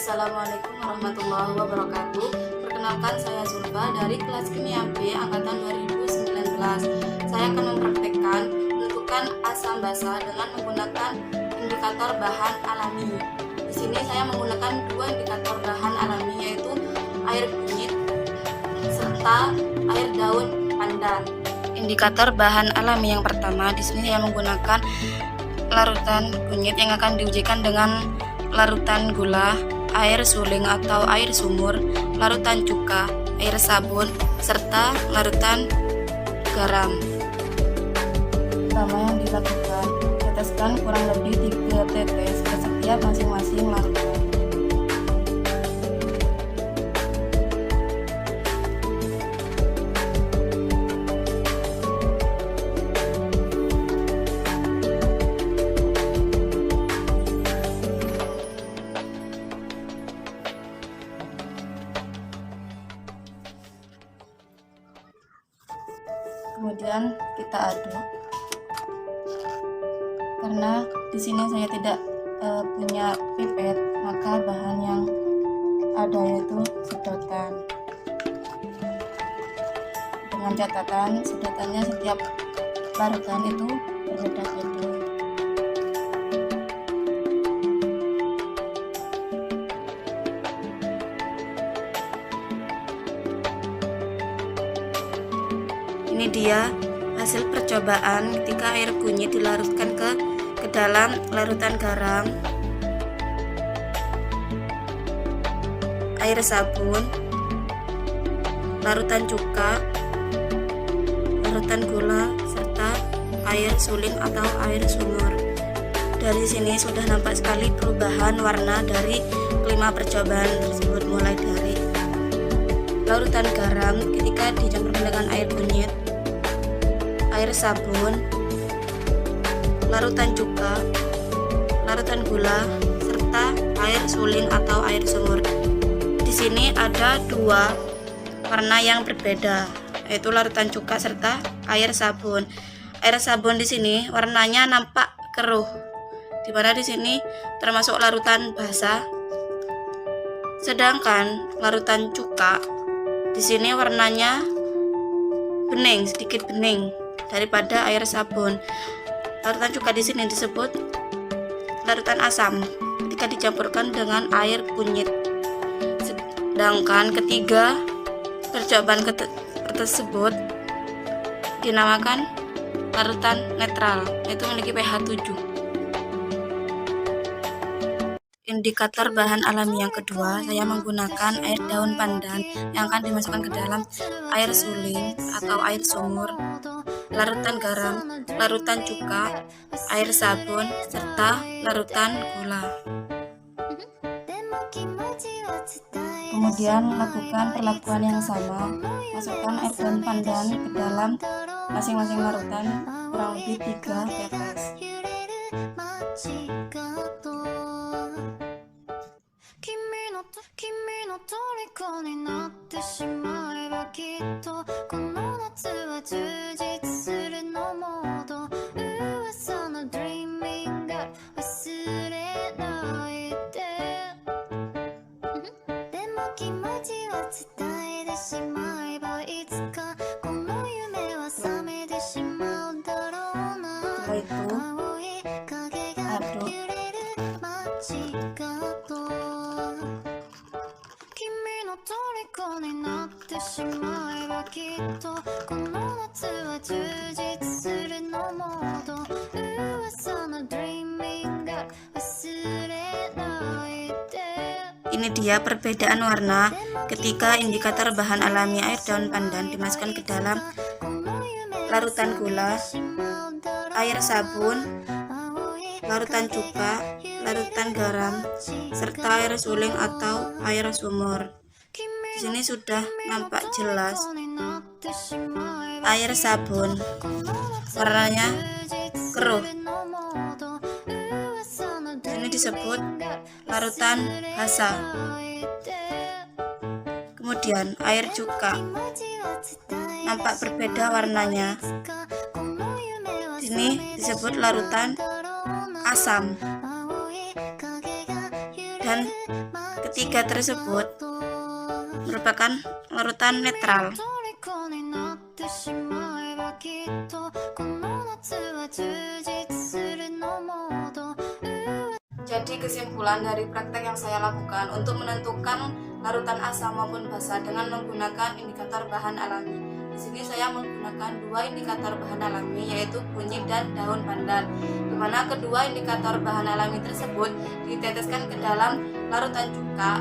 Assalamualaikum warahmatullahi wabarakatuh. Perkenalkan, saya Zulfa dari kelas Kimia B angkatan 2019. Saya akan mempraktekkan menentukan asam basa dengan menggunakan indikator bahan alami. Di sini saya menggunakan dua indikator bahan alami, yaitu air kunyit serta air daun pandan. Indikator bahan alami yang pertama, di sini saya menggunakan larutan kunyit yang akan diujikan dengan larutan gula, air suling atau air sumur, larutan cuka, air sabun, serta larutan garam. Pertama yang dilakukan, teteskan kurang lebih 3 tetes ke setiap masing-masing larutan. Kemudian kita aduk. Karena di sini saya tidak punya pipet, maka bahan yang ada yaitu sedotan. Dengan catatan sedotannya setiap larutan itu berbeda-beda. Ini dia hasil percobaan ketika air kunyit dilarutkan ke dalam larutan garam, air sabun, larutan cuka, larutan gula, serta air suling atau air sumur. Dari sini sudah nampak sekali perubahan warna dari kelima percobaan tersebut, mulai dari larutan garam ketika dicampur dengan air kunyit, air sabun, larutan cuka, larutan gula, serta air suling atau air sumur. Di sini ada dua warna yang berbeda, yaitu larutan cuka serta air sabun. Air sabun di sini warnanya nampak keruh, di mana di sini termasuk larutan basah. Sedangkan larutan cuka di sini warnanya bening, sedikit bening daripada air sabun. Larutan cuka di sini disebut larutan asam ketika dicampurkan dengan air kunyit. Sedangkan ketiga percobaan tersebut dinamakan larutan netral, yaitu memiliki pH 7. Indikator bahan alami yang kedua, saya menggunakan air daun pandan yang akan dimasukkan ke dalam air suling atau air sumur, larutan garam, larutan cuka, air sabun, serta larutan gula. Kemudian lakukan perlakuan yang sama, masukkan air daun pandan ke dalam masing-masing larutan kurang lebih 3 tetes. Setelah itu aduk. Ini dia perbedaan warna ketika indikator bahan alami air daun pandan dimasukkan ke dalam larutan gula, air sabun, larutan cuka, larutan garam, serta air suling atau air sumur. Di sini sudah nampak jelas air sabun warnanya keruh. Ini disebut larutan basah. Kemudian air cuka nampak berbeda warnanya. Ini disebut larutan asam. Dan ketiga tersebut merupakan larutan netral. Jadi kesimpulan dari praktek yang saya lakukan untuk menentukan larutan asam maupun basa dengan menggunakan indikator bahan alami. Di sini saya menggunakan dua indikator bahan alami, yaitu kunyit dan daun pandan, di mana kedua indikator bahan alami tersebut diteteskan ke dalam larutan cuka,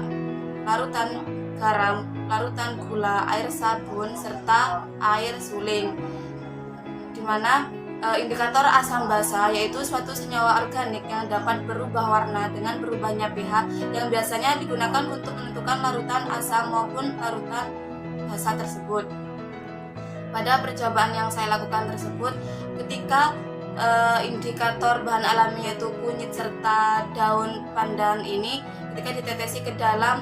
larutan garam, larutan gula, air sabun, serta air suling. Di mana indikator asam basa yaitu suatu senyawa organik yang dapat berubah warna dengan berubahnya pH yang biasanya digunakan untuk menentukan larutan asam maupun larutan basa tersebut. Pada percobaan yang saya lakukan tersebut, ketika indikator bahan alami yaitu kunyit serta daun pandan ini ketika ditetesi ke dalam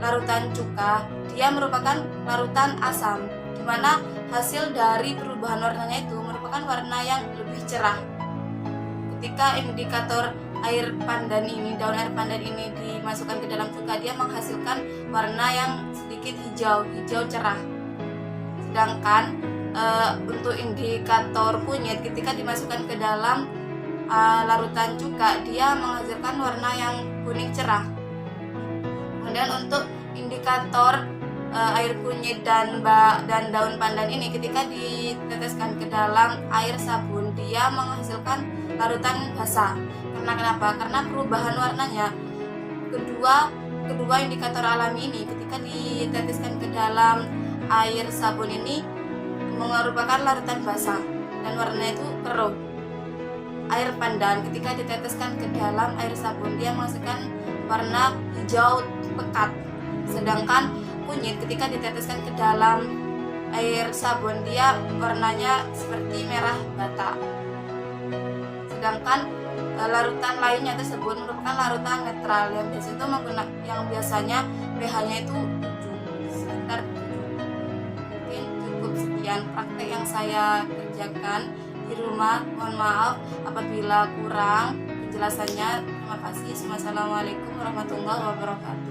larutan cuka, dia merupakan larutan asam, di mana hasil dari perubahan warnanya itu merupakan warna yang lebih cerah. Ketika indikator air pandan ini, daun air pandan ini dimasukkan ke dalam cuka, dia menghasilkan warna yang sedikit hijau cerah. Sedangkan untuk indikator kunyit ketika dimasukkan ke dalam larutan cuka, dia menghasilkan warna yang kuning cerah. Kemudian untuk indikator air kunyit dan daun pandan ini ketika diteteskan ke dalam air sabun, dia menghasilkan larutan basa. Karena kenapa? Karena perubahan warnanya kedua indikator alami ini ketika diteteskan ke dalam air sabun ini merupakan larutan basa dan warnanya itu keruh. Air pandan ketika diteteskan ke dalam air sabun, dia menghasilkan warna hijau pekat. Sedangkan kunyit ketika diteteskan ke dalam air sabun, dia warnanya seperti merah bata. Sedangkan larutan lainnya tersebut merupakan larutan netral yang biasanya pH-nya itu 7, sekitar 7. Mungkin cukup sekian praktek yang saya kerjakan di rumah. Mohon maaf apabila kurang penjelasannya. Terima kasih. Wassalamualaikum warahmatullahi wabarakatuh.